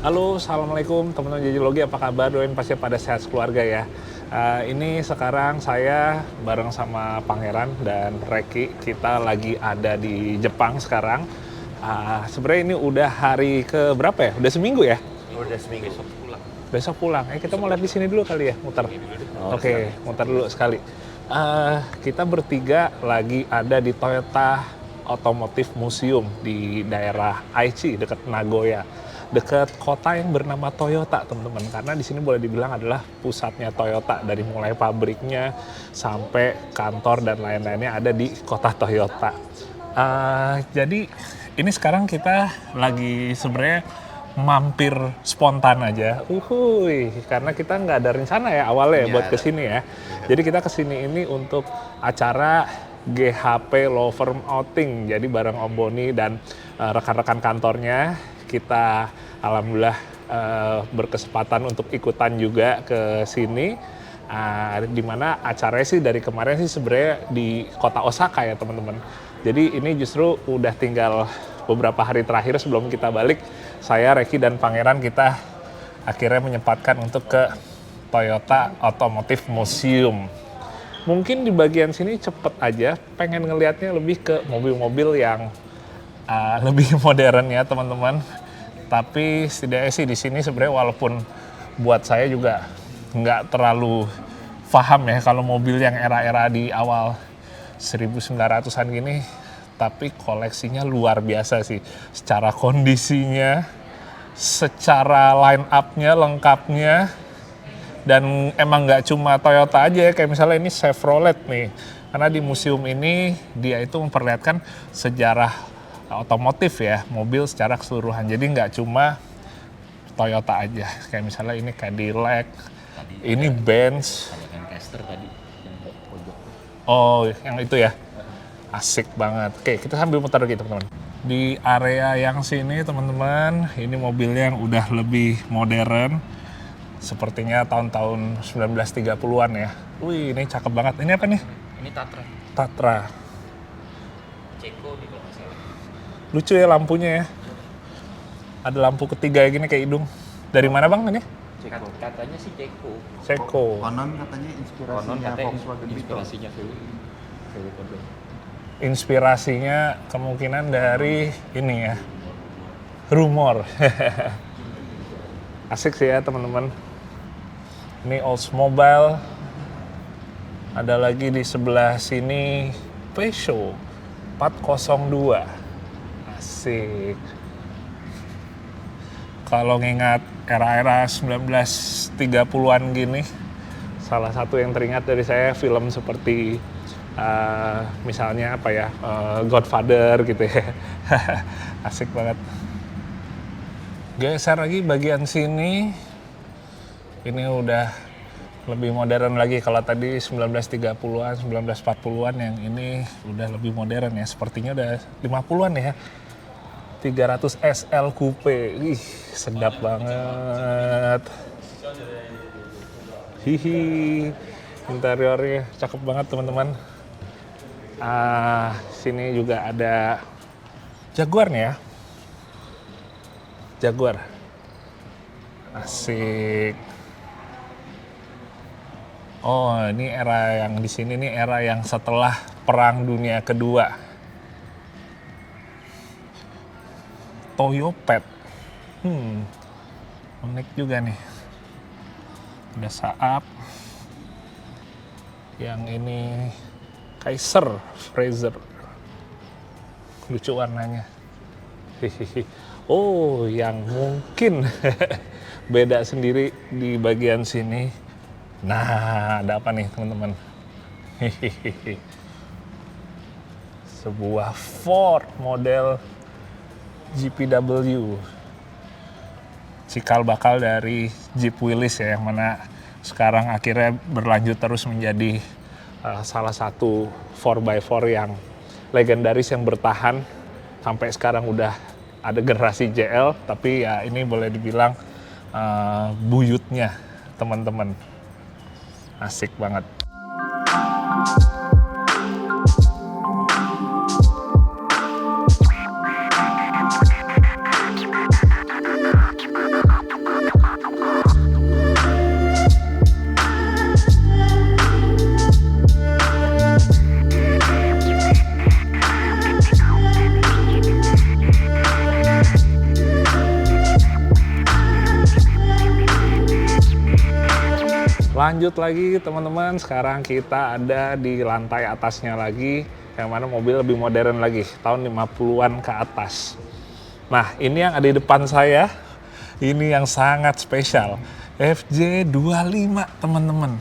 Halo, Assalamualaikum teman-teman Jajilogi, apa kabar? Doain pasti pada sehat keluarga ya. Ini sekarang saya bareng sama Pangeran dan Reki, kita lagi ada di Jepang sekarang. Sebenarnya ini udah hari ke berapa ya? Udah seminggu ya? Udah seminggu. Besok pulang. Kita mau lihat di sini dulu kali ya, muter. Oke, muter dulu sekali. Kita bertiga lagi ada di Toyota Automotive Museum di daerah Aichi, dekat Nagoya. Dekat kota yang bernama Toyota, teman-teman. Karena di sini boleh dibilang adalah pusatnya Toyota, dari mulai pabriknya sampai kantor dan lain-lainnya ada di kota Toyota. Jadi ini sekarang kita lagi sebenarnya mampir spontan aja. Karena kita nggak ada rencana ya awalnya buat kesini ya. Jadi kita kesini ini untuk acara GHP Law Firm Outing. Jadi bareng Om Boni dan rekan-rekan kantornya, kita alhamdulillah berkesempatan untuk ikutan juga ke sini. Di mana acaranya sih dari kemarin sih sebenarnya di kota Osaka ya teman-teman. Jadi ini justru udah tinggal beberapa hari terakhir sebelum kita balik, saya, Reki, dan Pangeran kita akhirnya menyempatkan untuk ke Toyota Automotive Museum. Mungkin di bagian sini cepet aja, pengen ngelihatnya lebih ke mobil-mobil yang lebih modern ya teman-teman. Tapi setidaknya sih di sini sebenarnya walaupun buat saya juga nggak terlalu paham ya kalau mobil yang era-era di awal 1900-an gini, tapi koleksinya luar biasa sih. Secara kondisinya, secara line up-nya, lengkapnya, dan emang nggak cuma Toyota aja ya, kayak misalnya ini Chevrolet nih. Karena di museum ini dia itu memperlihatkan sejarah otomotif ya, mobil secara keseluruhan. Jadi nggak cuma Toyota aja, kayak misalnya ini Cadillac, ini Benz. Ada Lancaster tadi yang pojok. Oh, yang itu ya. Asik banget. Oke, kita sambil muter lagi teman-teman. Di area yang sini teman-teman, ini mobil yang udah lebih modern. Sepertinya tahun-tahun 1930-an ya. Wih, ini cakep banget. Ini apa nih? Ini Tatra. Tatra. Ceko nih kalau nggak salah. Lucu ya lampunya ya. Ada lampu ketiga gini kayak hidung. Dari mana bang ini? Katanya sih Ceko. Ceko. Konon katanya Konon inspirasinya katanya Volkswagen Beetle. inspirasinya VW Polo. Inspirasinya kemungkinan dari ini ya. Rumor. Asik sih ya teman-teman. Ini Oldsmobile. Ada lagi di sebelah sini Peugeot 402. Asik. Kalau ngingat era-era 1930-an gini, salah satu yang teringat dari saya film seperti misalnya apa ya, Godfather gitu ya. Asik banget. Geser lagi bagian sini, ini udah lebih modern lagi. Kalau tadi 1930-an, 1940-an, yang ini udah lebih modern ya. Sepertinya udah 50-an ya. 300 SL Coupe, ih sedap banget. Hihi, interiornya cakep banget teman-teman. Sini juga ada Jaguar nih ya. Jaguar. Asik. Oh, ini era yang di sini nih era yang setelah Perang Dunia Kedua. Toyopet. Unik juga nih. Ada Saab. Yang ini Kaiser Frazer. Lucu warnanya. Oh, yang mungkin beda sendiri di bagian sini. Nah, ada apa nih teman-teman? Sebuah Ford model GPW. Cikal bakal dari Jeep Willys ya, yang mana sekarang akhirnya berlanjut terus menjadi salah satu 4x4 yang legendaris yang bertahan sampai sekarang. Udah ada generasi JL, tapi ya ini boleh dibilang buyutnya teman-teman. Asik banget. Lanjut lagi teman-teman, sekarang kita ada di lantai atasnya lagi, yang mana mobil lebih modern lagi, tahun 50-an ke atas. Nah, ini yang ada di depan saya, ini yang sangat spesial, FJ25 teman-teman.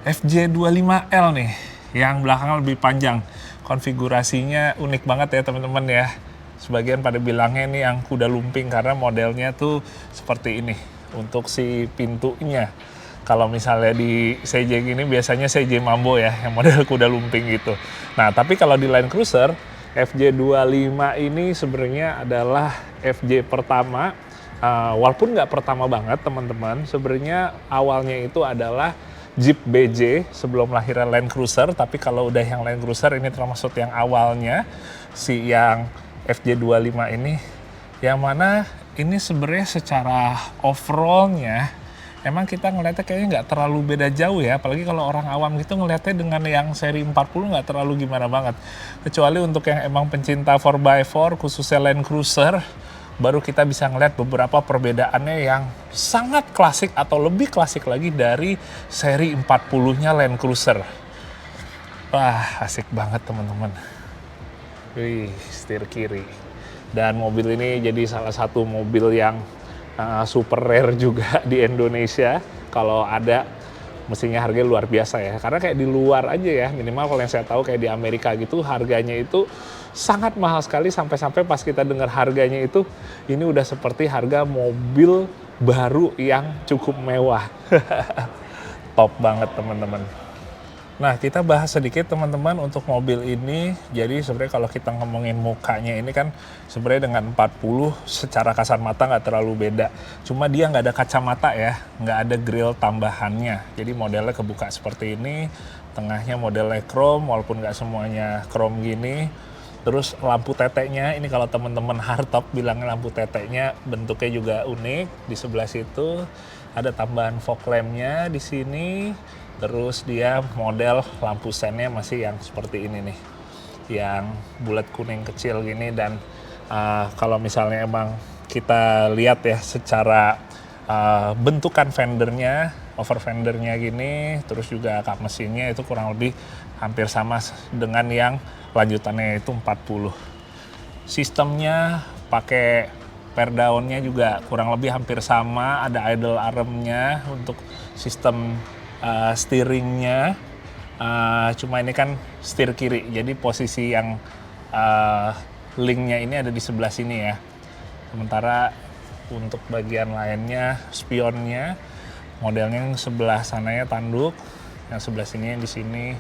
FJ25L nih, yang belakang lebih panjang. Konfigurasinya unik banget ya teman-teman ya. Sebagian pada bilangnya ini yang kuda lumping karena modelnya tuh seperti ini untuk si pintunya. Kalau misalnya di CJ gini biasanya CJ Mambo ya, yang model kuda lumping gitu. Nah, tapi kalau di Land Cruiser, FJ25 ini sebenarnya adalah FJ pertama, walaupun nggak pertama banget teman-teman, sebenarnya awalnya itu adalah Jeep BJ sebelum lahirnya Land Cruiser, tapi kalau udah yang Land Cruiser ini termasuk yang awalnya, si yang FJ25 ini, yang mana ini sebenarnya secara overall-nya emang kita ngeliatnya kayaknya nggak terlalu beda jauh ya, apalagi kalau orang awam gitu ngeliatnya dengan yang seri 40 nggak terlalu gimana banget. Kecuali untuk yang emang pencinta 4x4, khususnya Land Cruiser, baru kita bisa ngeliat beberapa perbedaannya yang sangat klasik atau lebih klasik lagi dari seri 40-nya Land Cruiser. Wah, asik banget teman-teman. Wih, setir kiri. Dan mobil ini jadi salah satu mobil yang super rare juga di Indonesia. Kalau ada, mestinya harganya luar biasa ya. Karena kayak di luar aja ya, minimal kalau yang saya tahu kayak di Amerika gitu, harganya itu sangat mahal sekali, sampai-sampai pas kita dengar harganya itu, ini udah seperti harga mobil baru yang cukup mewah. Top banget teman-teman. Nah, kita bahas sedikit teman-teman untuk mobil ini. Jadi sebenarnya kalau kita ngomongin mukanya ini kan sebenarnya dengan 40 secara kasar mata nggak terlalu beda. Cuma dia nggak ada kacamata ya, nggak ada grill tambahannya. Jadi modelnya kebuka seperti ini, tengahnya modelnya chrome walaupun nggak semuanya chrome gini. Terus lampu teteknya, ini kalau teman-teman hardtop bilangnya lampu teteknya bentuknya juga unik. Di sebelah situ ada tambahan fog lamp-nya di sini. Terus dia model lampu sennya masih yang seperti ini nih, yang bulat kuning kecil gini. Dan kalau misalnya emang kita lihat ya secara bentukan fendernya, over fendernya gini, terus juga kap mesinnya itu kurang lebih hampir sama dengan yang lanjutannya itu 40. Sistemnya pakai perdaunnya juga kurang lebih hampir sama, ada idle armnya untuk sistem steeringnya, cuma ini kan setir kiri, jadi posisi yang linknya ini ada di sebelah sini ya. Sementara untuk bagian lainnya, spionnya, modelnya yang sebelah sananya tanduk, yang sebelah sini di sini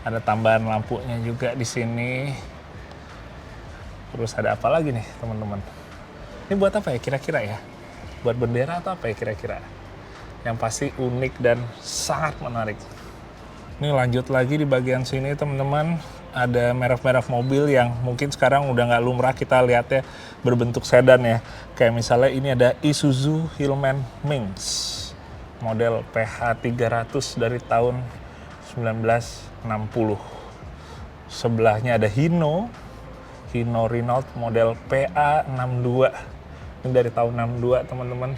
ada tambahan lampunya juga di sini. Terus ada apa lagi nih teman-teman? Ini buat apa ya kira-kira ya? Buat bendera atau apa ya kira-kira? Yang pasti unik dan sangat menarik. Ini lanjut lagi di bagian sini teman-teman, ada merek-merek mobil yang mungkin sekarang udah nggak lumrah kita lihatnya berbentuk sedan ya. Kayak misalnya ini ada Isuzu Hillman Minx, model PH 300 dari tahun 1960. Sebelahnya ada Hino Renault model PA 62. Ini dari tahun 62 teman-teman.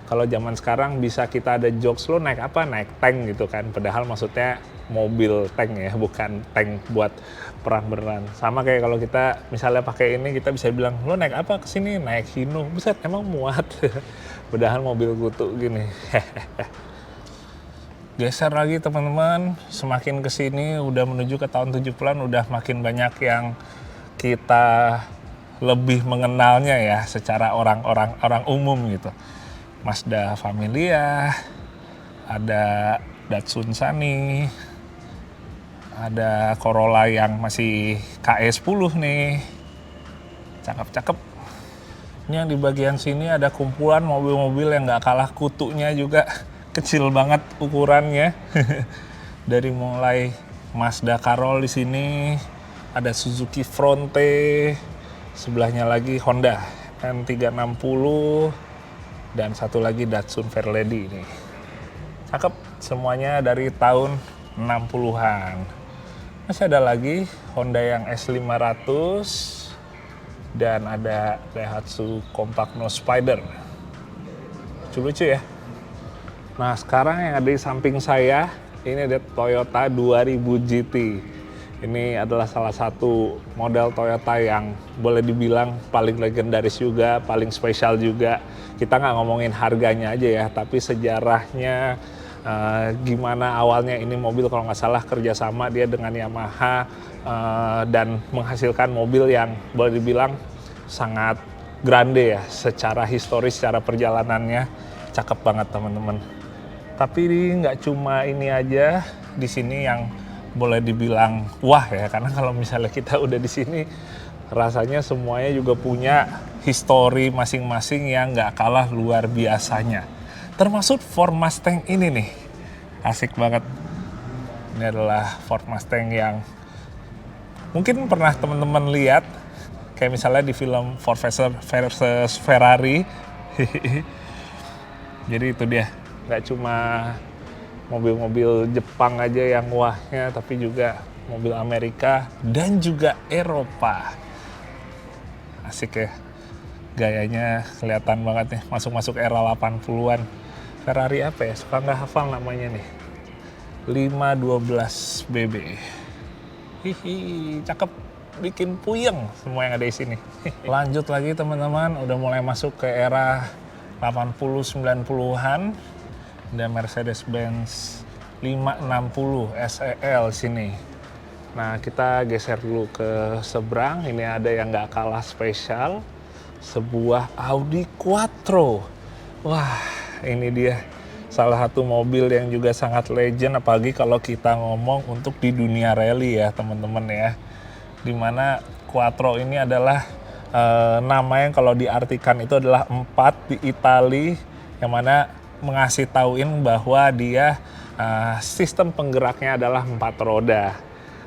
Kalau zaman sekarang bisa kita ada jokes, lo naik apa? Naik tank gitu kan. Padahal maksudnya mobil tank ya, bukan tank buat perang beneran. Sama kayak kalau kita misalnya pakai ini, kita bisa bilang, lo naik apa kesini? Naik Hino. Buset, emang muat. Padahal mobil kutu gini. Geser lagi teman-teman, semakin kesini udah menuju ke tahun 70-an, udah makin banyak yang kita lebih mengenalnya ya secara orang umum gitu. Mazda Familia, ada Datsun Sunny, ada Corolla yang masih KE10 nih, cakep-cakep. Ini yang di bagian sini ada kumpulan mobil-mobil yang nggak kalah kutunya juga, kecil banget ukurannya. Dari mulai Mazda Carol di sini, ada Suzuki Fronte, sebelahnya lagi Honda N360. Dan satu lagi Datsun Fairlady ini. Cakep, semuanya dari tahun 60-an. Masih ada lagi Honda yang S500 dan ada Daihatsu Compact No Spider. Lucu-lucu ya. Nah, sekarang yang ada di samping saya, ini ada Toyota 2000 GT. Ini adalah salah satu model Toyota yang boleh dibilang paling legendaris juga, paling spesial juga. Kita nggak ngomongin harganya aja ya, tapi sejarahnya, gimana awalnya ini mobil kalau nggak salah kerjasama dia dengan Yamaha, dan menghasilkan mobil yang boleh dibilang sangat grande ya, secara historis, secara perjalanannya cakep banget teman-teman. Tapi nggak cuma ini aja di sini yang boleh dibilang wah ya, karena kalau misalnya kita udah di sini rasanya semuanya juga punya histori masing-masing yang nggak kalah luar biasanya. Termasuk Ford Mustang ini nih, asik banget. Ini adalah Ford Mustang yang mungkin pernah teman-teman lihat, kayak misalnya di film Ford versus Ferrari. Jadi itu dia, nggak cuma mobil-mobil Jepang aja yang wahnya, tapi juga mobil Amerika dan juga Eropa. Asik ya, gayanya kelihatan banget nih, masuk-masuk era 80-an. Ferrari apa ya, suka nggak hafal namanya nih, 512 BB. Hihi, cakep, bikin puyeng semua yang ada di sini. Lanjut lagi teman-teman, udah mulai masuk ke era 80-90-an. Ada Mercedes-Benz 560 SEL sini. Nah, kita geser dulu ke seberang. Ini ada yang nggak kalah spesial, sebuah Audi Quattro. Wah, ini dia salah satu mobil yang juga sangat legend, apalagi kalau kita ngomong untuk di dunia rally ya teman-teman ya. Dimana Quattro ini adalah nama yang kalau diartikan itu adalah 4 di Itali, yang mana mengasih tauin bahwa dia sistem penggeraknya adalah 4 roda.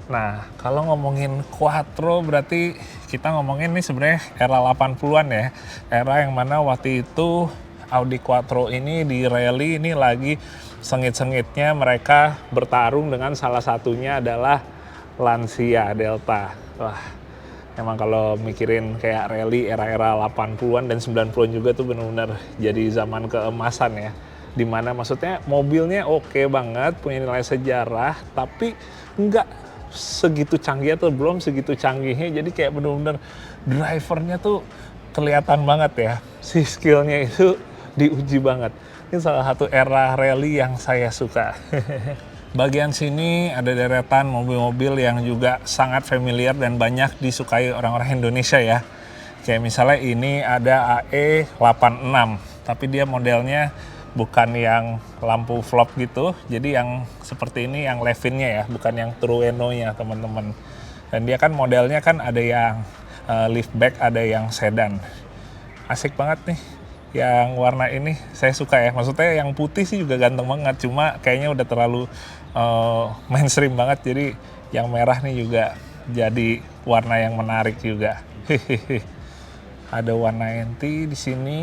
Nah, kalau ngomongin Quattro berarti kita ngomongin nih sebenarnya era 80-an ya. Era yang mana waktu itu Audi Quattro ini di rally ini lagi sengit-sengitnya mereka bertarung dengan salah satunya adalah Lancia Delta. Wah, emang kalau mikirin kayak rally era-era 80-an dan 90-an juga tuh benar-benar jadi zaman keemasan ya. Dimana maksudnya mobilnya oke banget, punya nilai sejarah, tapi nggak segitu canggih atau belum segitu canggihnya. Jadi kayak benar-benar drivernya tuh kelihatan banget ya, si skillnya itu diuji banget. Ini salah satu era rally yang saya suka. Bagian sini ada deretan mobil-mobil yang juga sangat familiar dan banyak disukai orang-orang Indonesia ya. Kayak misalnya ini ada AE86, tapi dia modelnya bukan yang lampu flop gitu, jadi yang seperti ini yang Levinnya ya, bukan yang Trueno-nya teman-teman. Dan dia kan modelnya kan ada yang liftback, ada yang sedan. Asik banget nih yang warna ini, saya suka ya. Maksudnya yang putih sih juga ganteng banget, cuma kayaknya udah terlalu mainstream banget, jadi yang merah nih juga jadi warna yang menarik juga. Ada 190 di sini.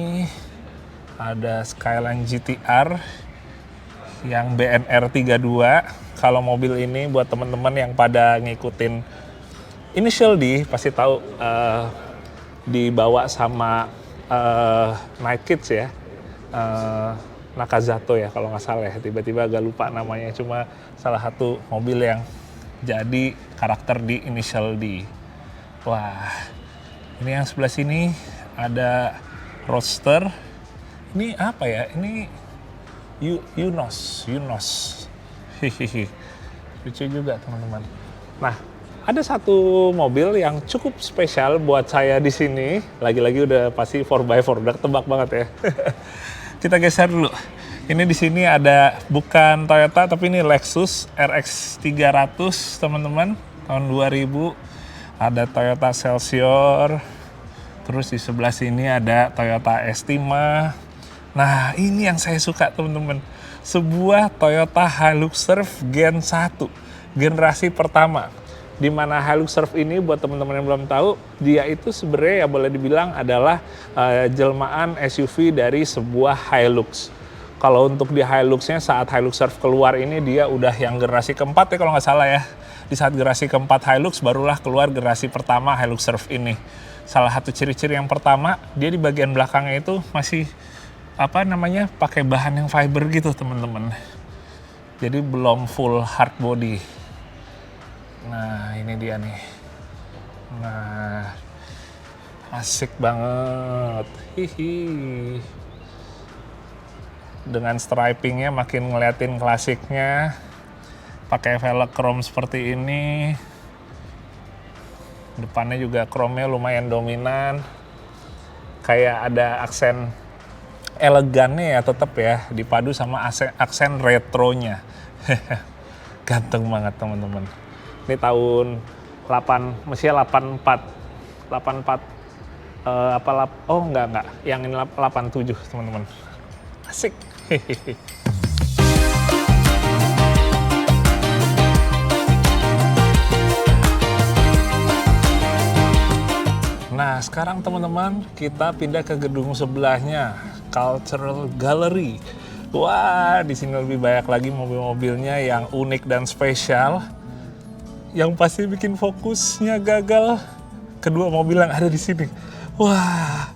Ada Skyline GTR yang BNR 32. Kalau mobil ini buat teman-teman yang pada ngikutin Initial D pasti tahu, dibawa sama Night Kids ya, Nakazato ya kalau nggak salah ya, tiba-tiba agak lupa namanya, cuma salah satu mobil yang jadi karakter di Initial D. Wah, ini yang sebelah sini ada Roadster. Ini apa ya? Ini Yunos. Hihihi. Lucu juga teman-teman. Nah, ada satu mobil yang cukup spesial buat saya di sini. Lagi-lagi udah pasti 4x4, udah ketebak banget ya. Kita geser dulu. Ini di sini ada bukan Toyota tapi ini Lexus RX 300 teman-teman, tahun 2000. Ada Toyota Celsior. Terus di sebelah sini ada Toyota Estima. Nah, ini yang saya suka teman-teman. Sebuah Toyota Hilux Surf Gen 1, generasi pertama. Di mana Hilux Surf ini buat teman-teman yang belum tahu, dia itu sebenarnya ya boleh dibilang adalah jelmaan SUV dari sebuah Hilux. Kalau untuk di Hilux-nya saat Hilux Surf keluar ini dia udah yang generasi keempat ya kalau nggak salah ya. Di saat generasi keempat Hilux barulah keluar generasi pertama Hilux Surf ini. Salah satu ciri-ciri yang pertama, dia di bagian belakangnya itu masih apa namanya, pakai bahan yang fiber gitu teman-teman. Jadi belum full hard body. Nah ini dia nih. Nah asik banget. Hihi. Dengan stripingnya makin ngeliatin klasiknya. Pakai velg chrome seperti ini. Depannya juga chrome-nya lumayan dominan. Kayak ada aksen elegannya ya tetap ya, dipadu sama aksen retronya. Ganteng banget teman-teman. Ini tahun 8, mestinya 84. Oh enggak, yang ini 87 teman-teman. Asik. Nah, sekarang teman-teman kita pindah ke gedung sebelahnya, Cultural Gallery. Wah, di sini lebih banyak lagi mobil-mobilnya yang unik dan spesial. Yang pasti bikin fokusnya gagal kedua mobil yang ada di sini. Wah,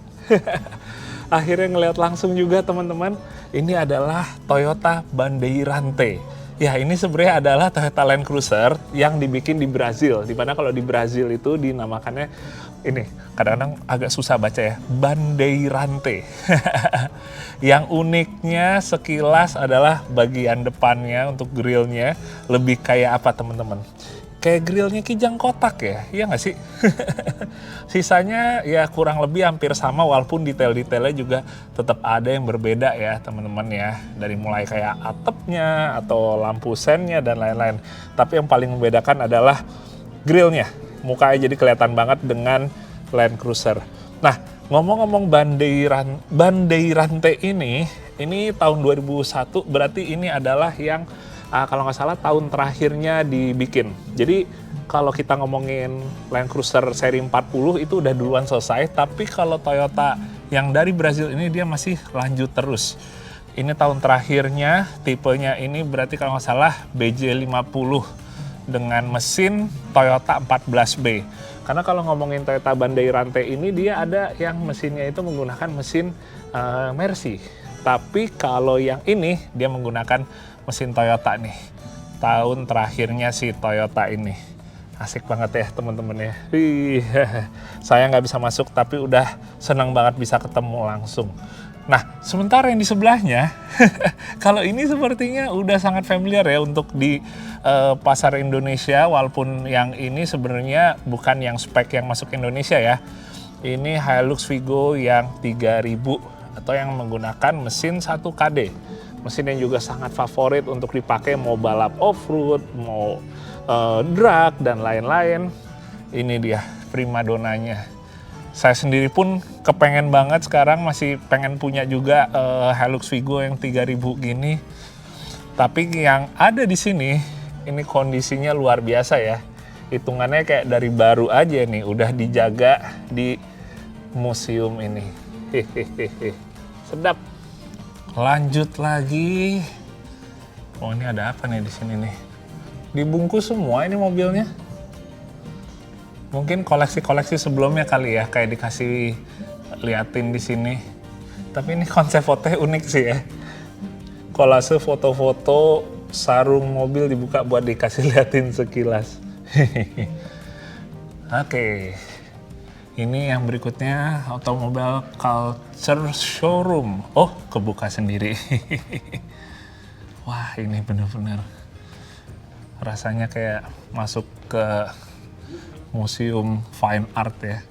akhirnya ngeliat langsung juga teman-teman. Ini adalah Toyota Bandeirante. Ya, ini sebenarnya adalah Toyota Land Cruiser yang dibikin di Brazil. Dimana kalau di Brazil itu dinamakannya, ini kadang-kadang agak susah baca ya, Bandeirante. Yang uniknya sekilas adalah bagian depannya untuk grillnya lebih kayak apa teman-teman? Kayak grillnya Kijang kotak ya, iya nggak sih? Sisanya ya kurang lebih hampir sama walaupun detail-detailnya juga tetap ada yang berbeda ya teman-teman ya. Dari mulai kayak atapnya atau lampu sennya dan lain-lain. Tapi yang paling membedakan adalah grillnya. Mukanya jadi kelihatan banget dengan Land Cruiser. Nah, ngomong-ngomong Bandeirante ini tahun 2001 berarti ini adalah yang kalau nggak salah tahun terakhirnya dibikin. Jadi kalau kita ngomongin Land Cruiser seri 40 itu udah duluan selesai, tapi kalau Toyota yang dari Brazil ini dia masih lanjut terus. Ini tahun terakhirnya, tipenya ini berarti kalau nggak salah BJ50 dengan mesin Toyota 14B. Karena kalau ngomongin Toyota Bandeirante ini dia ada yang mesinnya itu menggunakan mesin Mercy. Tapi kalau yang ini dia menggunakan mesin Toyota nih. Tahun terakhirnya si Toyota ini. Asik banget ya teman-teman ya. Saya nggak bisa masuk tapi udah senang banget bisa ketemu langsung. Nah, sementara yang di sebelahnya, kalau ini sepertinya udah sangat familiar ya untuk di pasar Indonesia, walaupun yang ini sebenarnya bukan yang spek yang masuk Indonesia ya. Ini Hilux Vigo yang 3000 atau yang menggunakan mesin 1KD. Mesin yang juga sangat favorit untuk dipakai mau balap off-road, mau drag dan lain-lain. Ini dia primadonanya. Saya sendiri pun kepengen banget sekarang masih pengen punya juga Hilux Vigo yang 3000 gini. Tapi yang ada di sini ini kondisinya luar biasa ya. Hitungannya kayak dari baru aja nih udah dijaga di museum ini. Hehehe. Sedap. Lanjut lagi. Oh, ini ada apa nih di sini nih? Dibungkus semua ini mobilnya. Mungkin koleksi-koleksi sebelumnya kali ya, kayak dikasih liatin di sini. Tapi ini konsep fotonya unik sih ya. Kolase foto-foto sarung mobil dibuka buat dikasih liatin sekilas. Oke. Ini yang berikutnya Automobile Culture Showroom. Oh, kebuka sendiri. Wah, ini benar-benar rasanya kayak masuk ke museum fine art ya.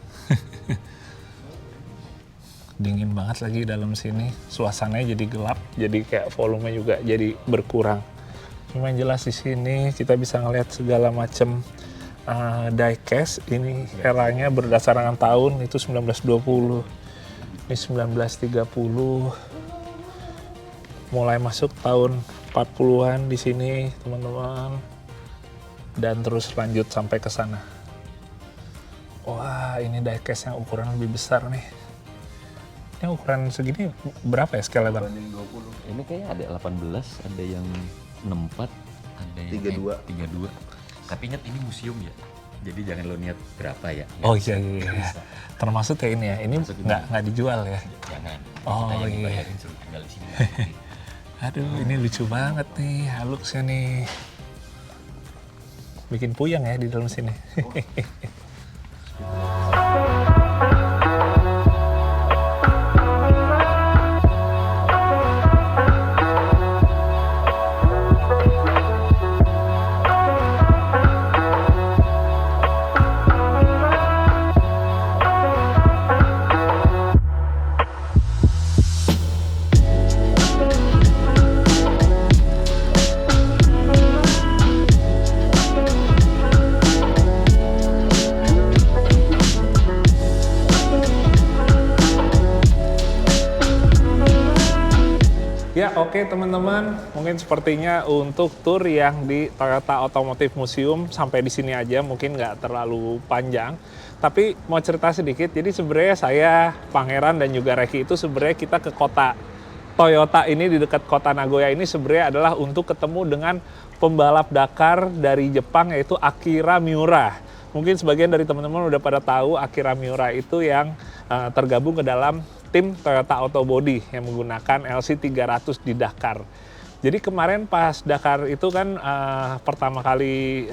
Dingin banget lagi dalam sini. Suasananya jadi gelap, jadi kayak volume juga jadi berkurang. Cuma yang jelas di sini kita bisa ngelihat segala macam diecast. Ini eranya berdasarkan tahun itu 1920, ini 1930, mulai masuk tahun 40-an di sini teman-teman, dan terus lanjut sampai ke sana. Wah, ini diecast yang ukuran lebih besar nih. Ini ukuran segini berapa ya scale bang? Ini kayaknya ada 18, ada yang 64, ada yang 32. Tapi ingat ini museum ya. Jadi jangan lo niat berapa ya. Oh iya. Termasuk kayak ini ya. Ini Termasuk ini. nggak dijual ya. Jangan. Oh, Kita yang iya. bayarin suruh tinggal di sini. Aduh, ini lucu banget nih halusnya nih. Bikin puyeng ya di dalam sini. Ya oke teman-teman, mungkin sepertinya untuk tour yang di Toyota Automotive Museum sampai di sini aja, mungkin nggak terlalu panjang. Tapi mau cerita sedikit, jadi sebenarnya saya, Pangeran dan juga Reki itu sebenarnya kita ke kota Toyota ini di dekat kota Nagoya ini sebenarnya adalah untuk ketemu dengan pembalap Dakar dari Jepang yaitu Akira Miura. Mungkin sebagian dari teman-teman udah pada tahu Akira Miura itu yang tergabung ke dalam tim Toyota Autobody yang menggunakan LC300 di Dakar. Jadi kemarin pas Dakar itu kan pertama kali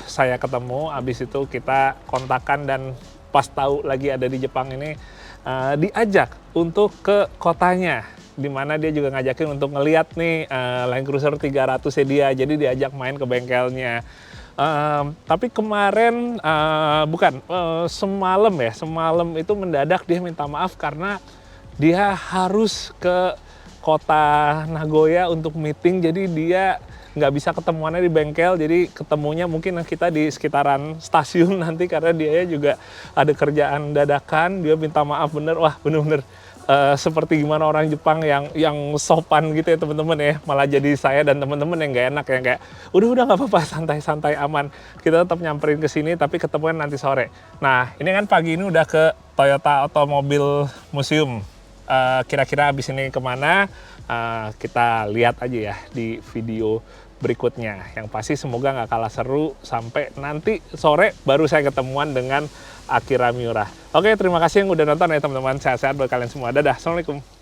saya ketemu, abis itu kita kontakan dan pas tahu lagi ada di Jepang ini diajak untuk ke kotanya, dimana dia juga ngajakin untuk ngeliat nih Land Cruiser 300-nya dia, jadi diajak main ke bengkelnya. Tapi kemarin semalam itu mendadak dia minta maaf karena dia harus ke kota Nagoya untuk meeting, jadi dia nggak bisa ketemuannya di bengkel, jadi ketemunya mungkin kita di sekitaran stasiun nanti karena dia juga ada kerjaan dadakan. Dia minta maaf bener, wah bener-bener seperti gimana orang Jepang yang sopan gitu ya teman-teman ya, malah jadi saya dan teman-teman yang nggak enak yang kayak udah nggak apa-apa, santai-santai aman, kita tetap nyamperin ke sini tapi ketemuan nanti sore. Nah ini kan pagi ini udah ke Toyota Automobile Museum. Kira-kira abis ini kemana kita lihat aja ya di video berikutnya. Yang pasti semoga nggak kalah seru sampai nanti sore baru saya ketemuan dengan Akira Miura. Oke, terima kasih yang udah nonton ya teman-teman. Sehat-sehat buat kalian semua. Dadah, assalamualaikum.